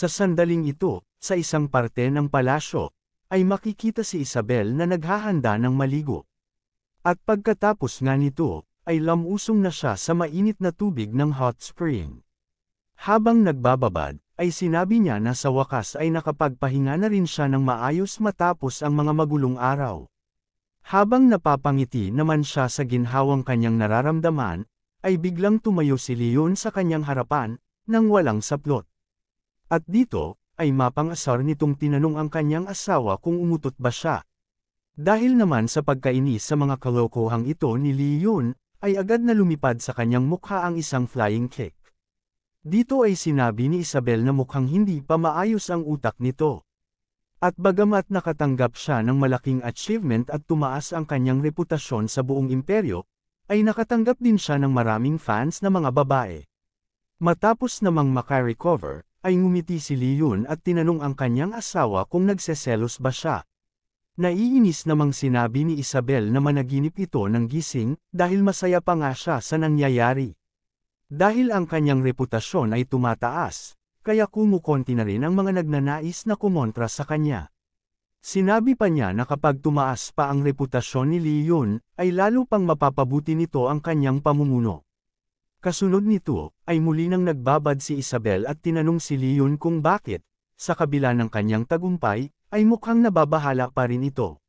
Sa sandaling ito, sa isang parte ng palasyo, ay makikita si Isabel na naghahanda ng maligo. At pagkatapos nga nito, ay lamusong na siya sa mainit na tubig ng hot spring. Habang nagbababad, ay sinabi niya na sa wakas ay nakapagpahinga na rin siya ng maayos matapos ang mga magulong araw. Habang napapangiti naman siya sa ginhawang kanyang nararamdaman, ay biglang tumayo si Leon sa kanyang harapan, nang walang saplot. At dito, ay mapangasar nitong tinanong ang kanyang asawa kung umutot ba siya. Dahil naman sa pagkainis sa mga kalokohang ito ni Leon, ay agad na lumipad sa kanyang mukha ang isang flying kick. Dito ay sinabi ni Isabel na mukhang hindi pa maayos ang utak nito. At bagamat nakatanggap siya ng malaking achievement at tumaas ang kanyang reputasyon sa buong imperyo, ay nakatanggap din siya ng maraming fans na mga babae. Matapos namang makarecover, ay ngumiti si Leon at tinanong ang kanyang asawa kung nagseselos ba siya. Naiinis namang sinabi ni Isabel na managinip ito ng gising dahil masaya pa nga siya sa nangyayari. Dahil ang kanyang reputasyon ay tumataas, kaya kumukonti na rin ang mga nagnanais na kumontra sa kanya. Sinabi pa niya na kapag tumaas pa ang reputasyon ni Leon, ay lalo pang mapapabuti nito ang kanyang pamumuno. Kasunod nito, ay muli nang nagbabad si Isabel at tinanong si Leon kung bakit, sa kabila ng kanyang tagumpay, ay mukhang nababahala pa rin ito.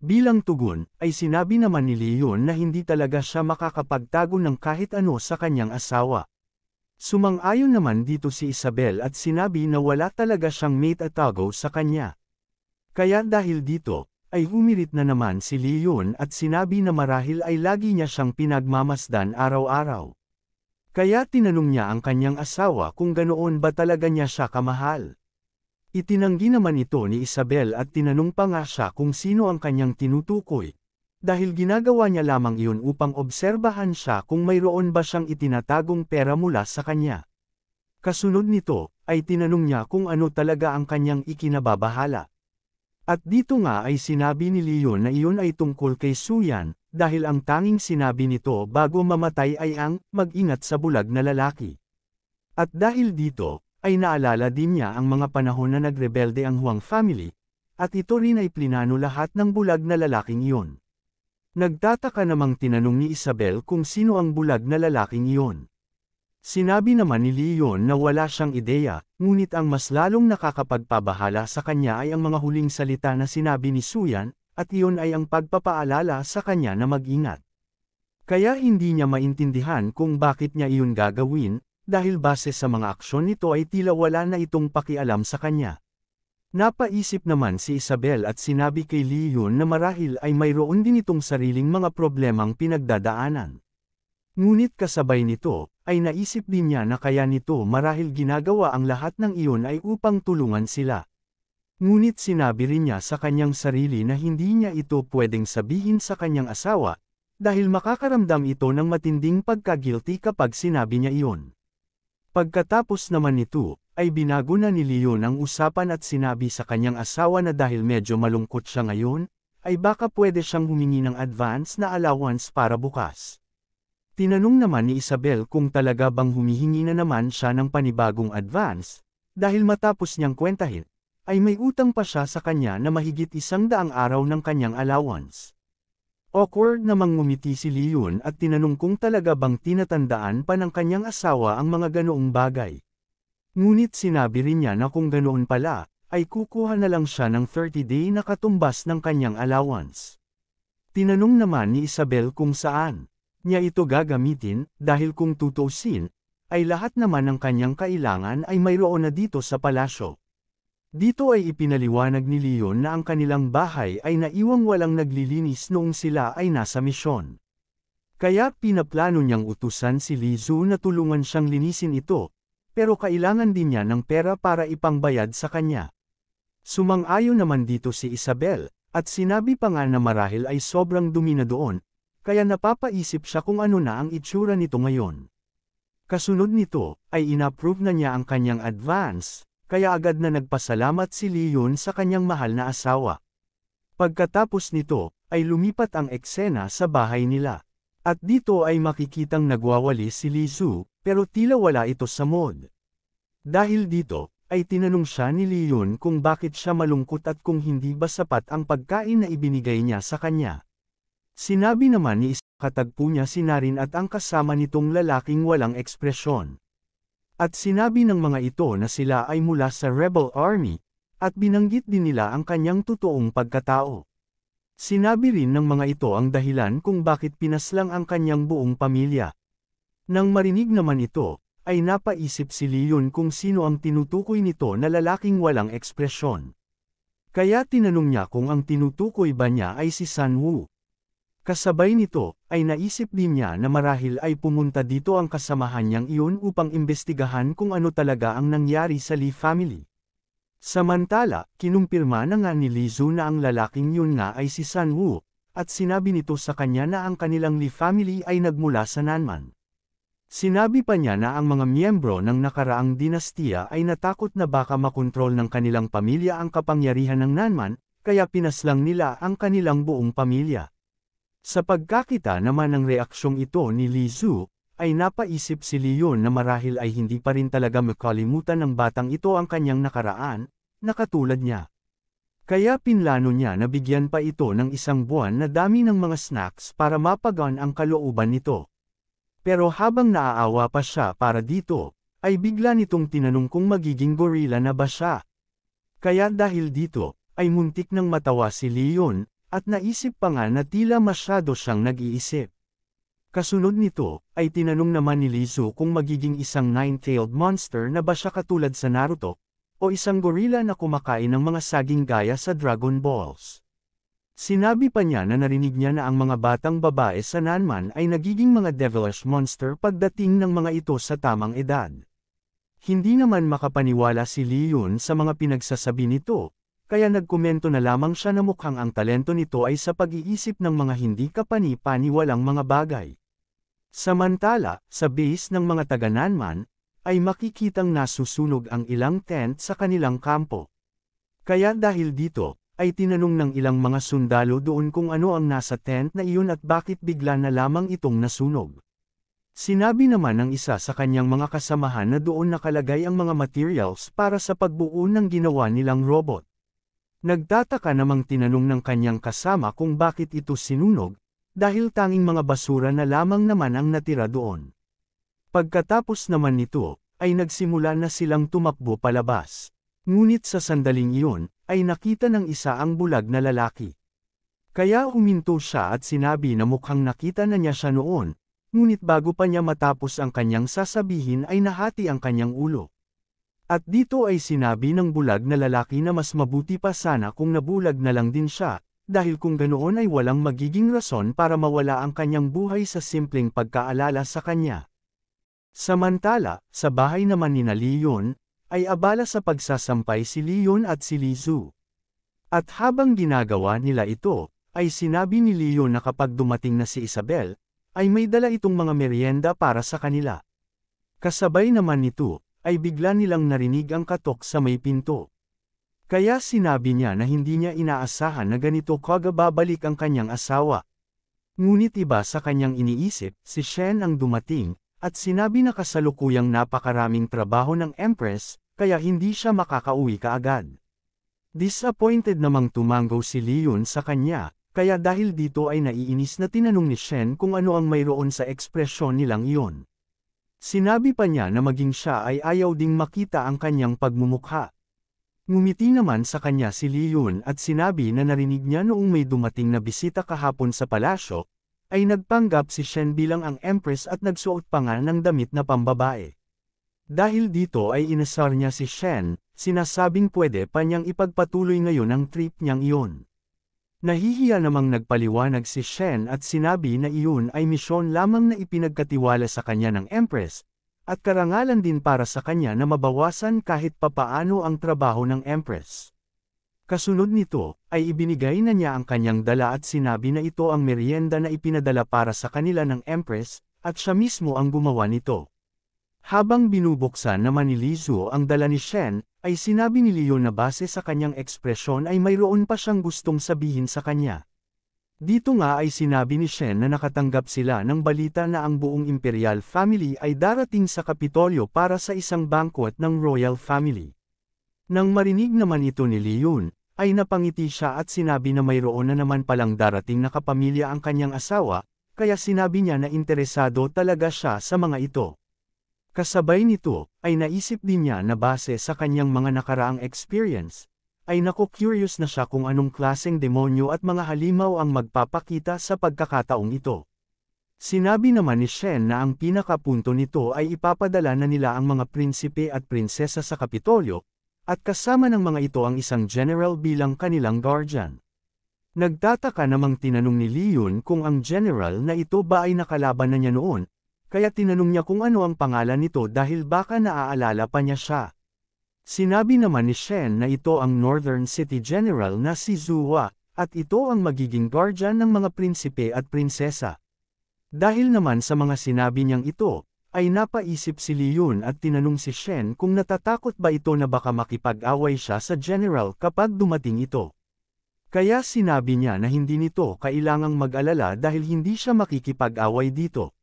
Bilang tugon, ay sinabi naman ni Leon na hindi talaga siya makakapagtago ng kahit ano sa kanyang asawa. Sumang-ayon naman dito si Isabel at sinabi na wala talaga siyang mate at tago sa kanya. Kaya dahil dito, ay humirit na naman si Leon at sinabi na marahil ay lagi niya siyang pinagmamasdan araw-araw. Kaya tinanong niya ang kanyang asawa kung ganoon ba talaga niya siya kamahal. Itinanggi naman ito ni Isabel at tinanong pa nga siya kung sino ang kanyang tinutukoy, dahil ginagawa niya lamang iyon upang obserbahan siya kung mayroon ba siyang itinatagong pera mula sa kanya. Kasunod nito, ay tinanong niya kung ano talaga ang kanyang ikinababahala. At dito nga ay sinabi ni Leon na iyon ay tungkol kay Suyan, dahil ang tanging sinabi nito bago mamatay ay ang mag-ingat sa bulag na lalaki. At dahil dito, ay naalala din niya ang mga panahon na nagrebelde ang Huang family, at ito rin ay plinano lahat ng bulag na lalaking iyon. Nagtataka namang tinanong ni Isabel kung sino ang bulag na lalaking iyon. Sinabi naman ni Leon na wala siyang ideya, ngunit ang mas lalong nakakapagpabahala sa kanya ay ang mga huling salita na sinabi ni Suyan, at iyon ay ang pagpapaalala sa kanya na mag-ingat. Kaya hindi niya maintindihan kung bakit niya iyon gagawin, dahil base sa mga aksyon nito ay tila wala na itong pakialam sa kanya. Napaisip naman si Isabel at sinabi kay Leon na marahil ay mayroon din itong sariling mga problemang pinagdadaanan. Ngunit kasabay nito, ay naisip din niya na kaya nito marahil ginagawa ang lahat ng iyon ay upang tulungan sila. Ngunit sinabi rin niya sa kanyang sarili na hindi niya ito pwedeng sabihin sa kanyang asawa, dahil makakaramdam ito ng matinding pagka-guilty kapag sinabi niya iyon. Pagkatapos naman nito, ay binago na ni Leon ang usapan at sinabi sa kanyang asawa na dahil medyo malungkot siya ngayon, ay baka pwede siyang humingi ng advance na allowance para bukas. Tinanong naman ni Isabel kung talaga bang humihingi na naman siya ng panibagong advance, dahil matapos niyang kwentahin, ay may utang pa siya sa kanya na mahigit 100 araw ng kanyang allowance. Awkward namang ngumiti si Leon at tinanong kung talaga bang tinatandaan pa ng kanyang asawa ang mga ganoong bagay. Ngunit sinabi rin niya na kung ganoon pala, ay kukuha na lang siya ng 30-day na katumbas ng kanyang allowance. Tinanong naman ni Isabel kung saan niya ito gagamitin, dahil kung tutuusin, ay lahat naman ng kanyang kailangan ay mayroon na dito sa palasyo. Dito ay ipinaliwanag ni Leon na ang kanilang bahay ay naiwang walang naglilinis noong sila ay nasa misyon. Kaya pinaplano niyang utusan si Lizu na tulungan siyang linisin ito, pero kailangan din niya ng pera para ipangbayad sa kanya. Sumang-ayon naman dito si Isabel, at sinabi pa nga na marahil ay sobrang dumi na doon, kaya napapaisip siya kung ano na ang itsura nito ngayon. Kasunod nito, ay inapprove na niya ang kanyang advance, kaya agad na nagpasalamat si Leon sa kanyang mahal na asawa. Pagkatapos nito, ay lumipat ang eksena sa bahay nila. At dito ay makikitang nagwawalis si Lizu, pero tila wala ito sa mood. Dahil dito, ay tinanong siya ni Leon kung bakit siya malungkot at kung hindi ba sapat ang pagkain na ibinigay niya sa kanya. Sinabi naman ni katagpo niya si Narin at ang kasama nitong lalaking walang ekspresyon. At sinabi ng mga ito na sila ay mula sa Rebel Army, at binanggit din nila ang kanyang totoong pagkatao. Sinabi rin ng mga ito ang dahilan kung bakit pinaslang ang kanyang buong pamilya. Nang marinig naman ito, ay napaisip si Leon kung sino ang tinutukoy nito na lalaking walang ekspresyon. Kaya tinanong niya kung ang tinutukoy ba niya ay si Sunwoo. Kasabay nito, ay naisip din niya na marahil ay pumunta dito ang kasamahan niyang iyon upang imbestigahan kung ano talaga ang nangyari sa Lee family. Samantala, kinumpirma na nga ni Lizu na ang lalaking yun nga ay si Sunwoo, at sinabi nito sa kanya na ang kanilang Lee family ay nagmula sa Nanman. Sinabi pa niya na ang mga miyembro ng nakaraang dinastiya ay natakot na baka makontrol ng kanilang pamilya ang kapangyarihan ng Nanman, kaya pinaslang nila ang kanilang buong pamilya. Sa pagkakita naman ng reaksyong ito ni Lizu, ay napaisip si Leon na marahil ay hindi pa rin talaga makalimutan ng batang ito ang kanyang nakaraan, na katulad niya. Kaya pinlano niya na bigyan pa ito ng 1 buwan na dami ng mga snacks para mapagaan ang kalooban nito. Pero habang naaawa pa siya para dito, ay bigla nitong tinanong kung magiging gorilla na ba siya. Kaya dahil dito, ay muntik nang matawa si Leon, at naisip pa nga na tila masyado siyang nag-iisip. Kasunod nito, ay tinanong naman ni Lizu kung magiging isang 9-tailed monster na ba siya katulad sa Naruto, o isang gorilla na kumakain ng mga saging gaya sa Dragon Balls. Sinabi pa niya na narinig niya na ang mga batang babae sa Nanman ay nagiging mga devilish monster pagdating ng mga ito sa tamang edad. Hindi naman makapaniwala si Leon sa mga pinagsasabi nito, kaya nagkomento na lamang siya na mukhang ang talento nito ay sa pag-iisip ng mga hindi kapani-paniwalang mga bagay. Samantala, sa base ng mga taga-Nanman, ay makikitang nasusunog ang ilang tent sa kanilang kampo. Kaya dahil dito, ay tinanong ng ilang mga sundalo doon kung ano ang nasa tent na iyon at bakit bigla na lamang itong nasunog. Sinabi naman ng isa sa kanyang mga kasamahan na doon nakalagay ang mga materials para sa pagbuo ng ginawa nilang robot. Nagtataka namang tinanong ng kanyang kasama kung bakit ito sinunog, dahil tanging mga basura na lamang naman ang natira doon. Pagkatapos naman nito, ay nagsimula na silang tumakbo palabas. Ngunit sa sandaling iyon, ay nakita ng isa ang bulag na lalaki. Kaya huminto siya at sinabi na mukhang nakita na niya siya noon, ngunit bago pa niya matapos ang kanyang sasabihin ay nahati ang kanyang ulo. At dito ay sinabi ng bulag na lalaki na mas mabuti pa sana kung nabulag na lang din siya, dahil kung ganoon ay walang magiging rason para mawala ang kanyang buhay sa simpleng pagkaalala sa kanya. Samantala, sa bahay naman ni Leon, ay abala sa pagsasampay si Leon at si Lizu. At habang ginagawa nila ito, ay sinabi ni Leon na kapag dumating na si Isabel, ay may dala itong mga merienda para sa kanila. Kasabay naman nito, ay bigla nilang narinig ang katok sa may pinto. Kaya sinabi niya na hindi niya inaasahan na ganito kagababalik ang kanyang asawa. Ngunit iba sa kanyang iniisip, si Shen ang dumating, at sinabi na kasalukuyang napakaraming trabaho ng Empress, kaya hindi siya makakauwi kaagad. Disappointed namang tumango si Leon sa kanya, kaya dahil dito ay naiinis na tinanong ni Shen kung ano ang mayroon sa ekspresyon nilang iyon. Sinabi pa niya na maging siya ay ayaw ding makita ang kanyang pagmumukha. Ngumiti naman sa kanya si Leon at sinabi na narinig niya noong may dumating na bisita kahapon sa palasyo, ay nagpanggap si Shen bilang ang Empress at nagsuot pa nga ng damit na pambabae. Dahil dito ay inasar niya si Shen, sinasabing pwede pa niyang ipagpatuloy ngayon ang trip niyang iyon. Nahihiya namang nagpaliwanag si Shen at sinabi na iyon ay misyon lamang na ipinagkatiwala sa kanya ng Empress, at karangalan din para sa kanya na mabawasan kahit papaano ang trabaho ng Empress. Kasunod nito, ay ibinigay na niya ang kanyang dala at sinabi na ito ang merienda na ipinadala para sa kanila ng Empress, at siya mismo ang gumawa nito. Habang binubuksan naman ni Lizu ang dala ni Shen, ay sinabi ni Leon na base sa kanyang ekspresyon ay mayroon pa siyang gustong sabihin sa kanya. Dito nga ay sinabi ni Shen na nakatanggap sila ng balita na ang buong Imperial Family ay darating sa Kapitolyo para sa isang banquet ng Royal Family. Nang marinig naman ito ni Leon, ay napangiti siya at sinabi na mayroon na naman palang darating na kapamilya ang kanyang asawa, kaya sinabi niya na interesado talaga siya sa mga ito. Kasabay nito, ay naisip din niya na base sa kanyang mga nakaraang experience, ay naku-curious na siya kung anong klaseng demonyo at mga halimaw ang magpapakita sa pagkakataong ito. Sinabi naman ni Shen na ang pinakapunto nito ay ipapadala na nila ang mga prinsipe at prinsesa sa Kapitolyo, at kasama ng mga ito ang isang general bilang kanilang guardian. Nagtataka namang tinanong ni Leon kung ang general na ito ba ay nakalaban na niya noon, kaya tinanong niya kung ano ang pangalan nito dahil baka naaalala pa niya siya. Sinabi naman ni Shen na ito ang Northern City General na si Zuhua, at ito ang magiging guardian ng mga prinsipe at prinsesa. Dahil naman sa mga sinabi niyang ito, ay napaisip si Leon at tinanong si Shen kung natatakot ba ito na baka makipag-away siya sa general kapag dumating ito. Kaya sinabi niya na hindi nito kailangang mag-alala dahil hindi siya makikipag-away dito.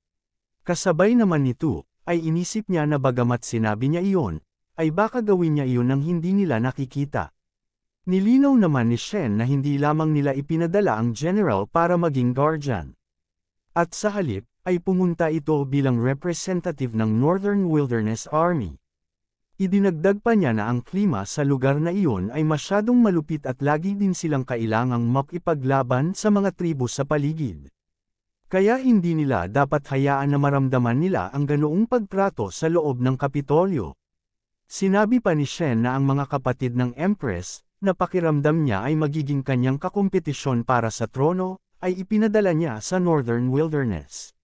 Kasabay naman nito, ay inisip niya na bagamat sinabi niya iyon, ay baka gawin niya iyon nang hindi nila nakikita. Nilinaw naman ni Shen na hindi lamang nila ipinadala ang general para maging guardian. At sa halip, ay pumunta ito bilang representative ng Northern Wilderness Army. Idinagdag pa niya na ang klima sa lugar na iyon ay masyadong malupit at lagi din silang kailangang makipaglaban sa mga tribo sa paligid. Kaya hindi nila dapat hayaan na maramdaman nila ang ganoong pagtrato sa loob ng Kapitolyo. Sinabi pa ni Shen na ang mga kapatid ng Empress, na pakiramdam niya ay magiging kanyang kakompetisyon para sa trono, ay ipinadala niya sa Northern Wilderness.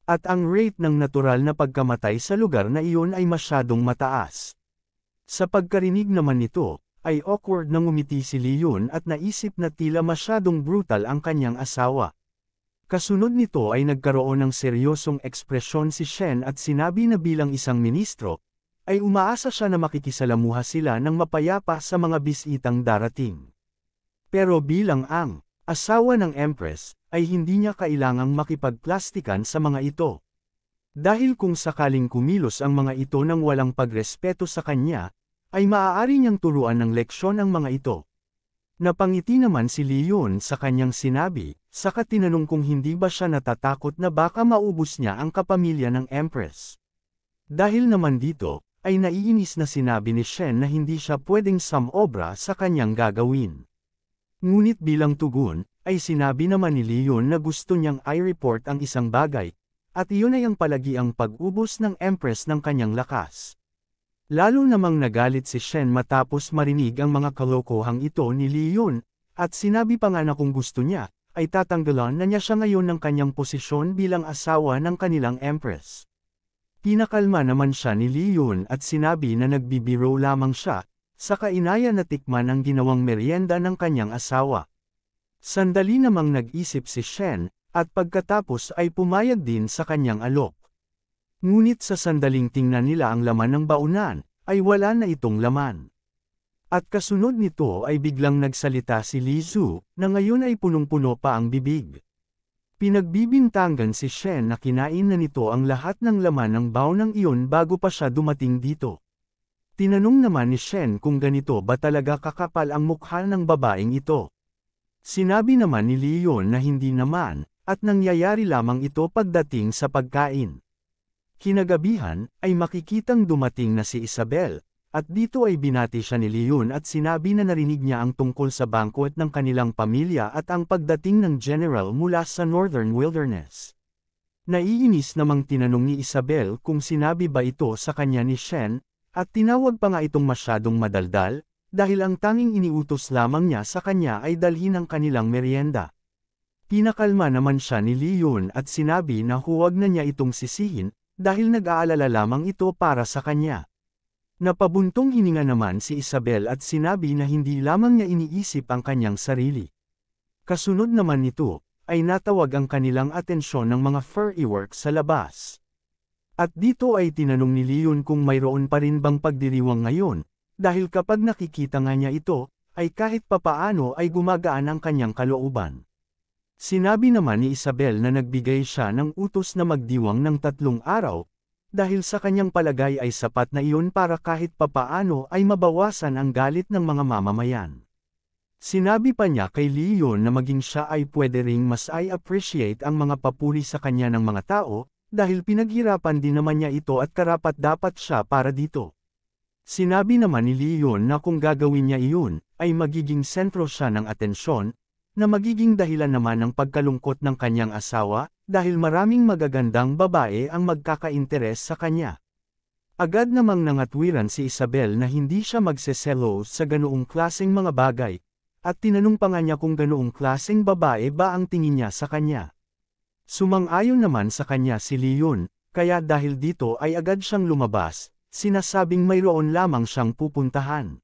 At ang rate ng natural na pagkamatay sa lugar na iyon ay masyadong mataas. Sa pagkarinig naman nito, ay awkward na ngumiti si Leon at naisip na tila masyadong brutal ang kanyang asawa. Kasunod nito ay nagkaroon ng seryosong ekspresyon si Shen at sinabi na bilang isang ministro, ay umaasa siya na makikisalamuha sila ng mapayapa sa mga bisitang darating. Pero bilang ang asawa ng Empress, ay hindi niya kailangang makipagplastikan sa mga ito. Dahil kung sakaling kumilos ang mga ito ng walang pagrespeto sa kanya, ay maaari niyang turuan ng leksyon ang mga ito. Napangiti naman si Leon sa kanyang sinabi, saka tinanong kung hindi ba siya natatakot na baka maubos niya ang kapamilya ng Empress. Dahil naman dito, ay naiinis na sinabi ni Shen na hindi siya pwedeng samobra sa kanyang gagawin. Ngunit bilang tugon, ay sinabi naman ni Leon na gusto niyang i-report ang isang bagay, at iyon ay ang palagiang pag-ubos ng Empress ng kanyang lakas. Lalo namang nagalit si Shen matapos marinig ang mga kalokohang ito ni Leon, at sinabi pa nga na kung gusto niya, ay tatanggalan na niya siya ngayon ng kanyang posisyon bilang asawa ng kanilang Empress. Pinakalma naman siya ni Leon at sinabi na nagbibiro lamang siya, saka inaya na tikman ang ginawang merienda ng kanyang asawa. Sandali namang nag-isip si Shen, at pagkatapos ay pumayag din sa kanyang alok. Ngunit sa sandaling tingnan nila ang laman ng baunan, ay wala na itong laman. At kasunod nito ay biglang nagsalita si Li Zhu, na ngayon ay punong-puno pa ang bibig. Pinagbibintangan si Shen na kinain na nito ang lahat ng laman ng baunang iyon bago pa siya dumating dito. Tinanong naman ni Shen kung ganito ba talaga kakapal ang mukha ng babaeng ito. Sinabi naman ni Leon na hindi naman, at nangyayari lamang ito pagdating sa pagkain. Kinagabihan, ay makikitang dumating na si Isabel, at dito ay binati siya ni Leon at sinabi na narinig niya ang tungkol sa banquet ng kanilang pamilya at ang pagdating ng general mula sa Northern Wilderness. Naiinis namang tinanong ni Isabel kung sinabi ba ito sa kanya ni Shen, at tinawag pa nga itong masyadong madaldal, dahil ang tanging iniutos lamang niya sa kanya ay dalhin ang kanilang merienda. Pinakalma naman siya ni Leon at sinabi na huwag na niya itong sisihin, dahil nag-aalala lamang ito para sa kanya. Napabuntong hininga naman si Isabel at sinabi na hindi lamang niya iniisip ang kanyang sarili. Kasunod naman nito, ay natawag ang kanilang atensyon ng mga furry works sa labas. At dito ay tinanong ni Leon kung mayroon pa rin bang pagdiriwang ngayon, dahil kapag nakikita nga niya ito, ay kahit papaano ay gumagaan ang kanyang kalooban. Sinabi naman ni Isabel na nagbigay siya ng utos na magdiwang ng 3 araw, dahil sa kanyang palagay ay sapat na iyon para kahit papaano ay mabawasan ang galit ng mga mamamayan. Sinabi pa niya kay Leon na maging siya ay pwede ring mas appreciate ang mga papuri sa kanya ng mga tao, dahil pinaghirapan din naman niya ito at karapat-dapat siya para dito. Sinabi naman ni Leon na kung gagawin niya iyon, ay magiging sentro siya ng atensyon, na magiging dahilan naman ng pagkalungkot ng kanyang asawa, dahil maraming magagandang babae ang magkaka-interes sa kanya. Agad namang nangatwiran si Isabel na hindi siya magseselos sa ganoong klaseng mga bagay, at tinanong pa nga niya kung ganoong klaseng babae ba ang tingin niya sa kanya. Sumang-ayon naman sa kanya si Leon, kaya dahil dito ay agad siyang lumabas, sinasabing mayroon lamang siyang pupuntahan.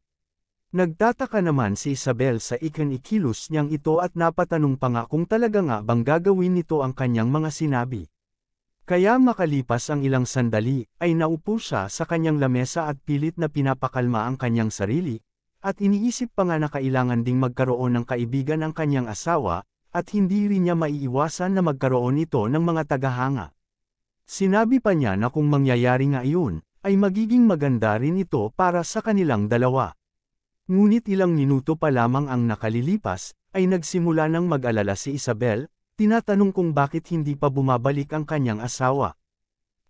Nagtataka naman si Isabel sa ikilos niyang ito at napatanong pa nga kung talaga nga bang gagawin nito ang kanyang mga sinabi. Kaya makalipas ang ilang sandali, ay naupo siya sa kanyang lamesa at pilit na pinapakalma ang kanyang sarili, at iniisip pa nga na kailangan ding magkaroon ng kaibigan ang kanyang asawa, at hindi rin niya maiiwasan na magkaroon ito ng mga tagahanga. Sinabi pa niya na kung mangyayari nga iyon, ay magiging maganda rin ito para sa kanilang dalawa. Ngunit ilang minuto pa lamang ang nakalilipas, ay nagsimula ng mag-alala si Isabel, tinatanong kung bakit hindi pa bumabalik ang kanyang asawa.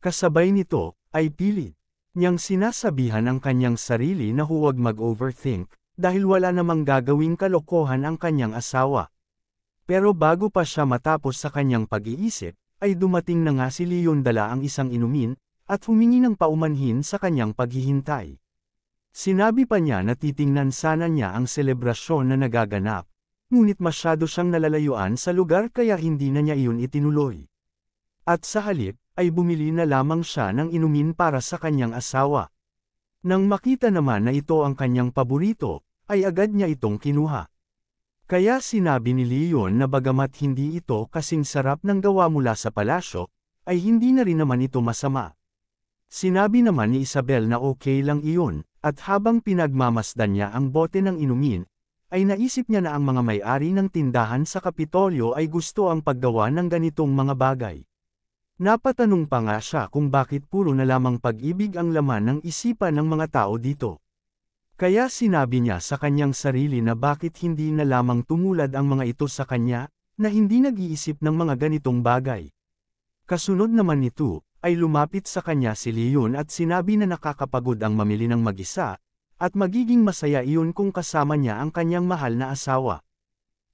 Kasabay nito, ay pilit niyang sinasabihan ang kanyang sarili na huwag mag-overthink, dahil wala namang gagawing kalokohan ang kanyang asawa. Pero bago pa siya matapos sa kanyang pag-iisip, ay dumating na nga si Leon dala ang isang inumin, at humingi ng paumanhin sa kanyang paghihintay. Sinabi pa niya na titingnan sana niya ang selebrasyon na nagaganap, ngunit masyado siyang nalalayuan sa lugar kaya hindi na niya iyon itinuloy. At sa halip, ay bumili na lamang siya ng inumin para sa kanyang asawa. Nang makita naman na ito ang kanyang paborito, ay agad niya itong kinuha. Kaya sinabi ni Leon na bagamat hindi ito kasing sarap ng gawa mula sa palasyo, ay hindi na rin naman ito masama. Sinabi naman ni Isabel na okay lang iyon, at habang pinagmamasdan niya ang bote ng inumin, ay naisip niya na ang mga may-ari ng tindahan sa Kapitolyo ay gusto ang paggawa ng ganitong mga bagay. Napatanong pa nga siya kung bakit puro na lamang pag-ibig ang laman ng isipan ng mga tao dito. Kaya sinabi niya sa kanyang sarili na bakit hindi na lamang tumulad ang mga ito sa kanya, na hindi nag-iisip ng mga ganitong bagay. Kasunod naman nito, ay lumapit sa kanya si Leon at sinabi na nakakapagod ang mamili ng mag-isa, at magiging masaya iyon kung kasama niya ang kanyang mahal na asawa.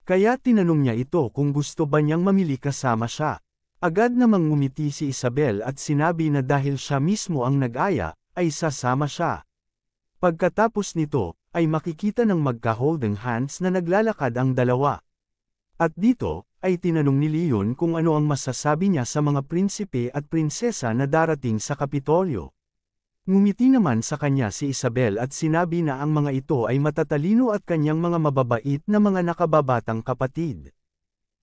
Kaya tinanong niya ito kung gusto ba niyang mamili kasama siya. Agad namang ngumiti si Isabel at sinabi na dahil siya mismo ang nag-aya, ay sasama siya. Pagkatapos nito, ay makikita ng magka-holding hands na naglalakad ang dalawa. At dito, ay tinanong ni Leon kung ano ang masasabi niya sa mga prinsipe at prinsesa na darating sa Kapitolyo. Ngumiti naman sa kanya si Isabel at sinabi na ang mga ito ay matatalino at kanyang mga mababait na mga nakababatang kapatid.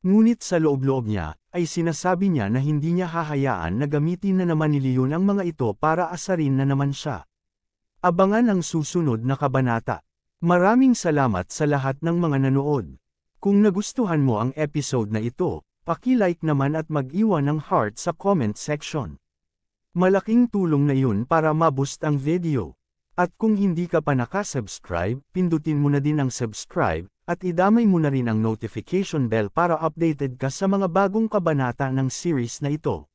Ngunit sa loob-loob niya, ay sinasabi niya na hindi niya hahayaan na gamitin na naman ni Leon ang mga ito para asarin na naman siya. Abangan ang susunod na kabanata. Maraming salamat sa lahat ng mga nanood. Kung nagustuhan mo ang episode na ito, paki-like naman at mag-iwan ng heart sa comment section. Malaking tulong na yun para ma-boost ang video. At kung hindi ka pa nakasubscribe, pindutin mo na din ang subscribe, at idamay mo na rin ang notification bell para updated ka sa mga bagong kabanata ng series na ito.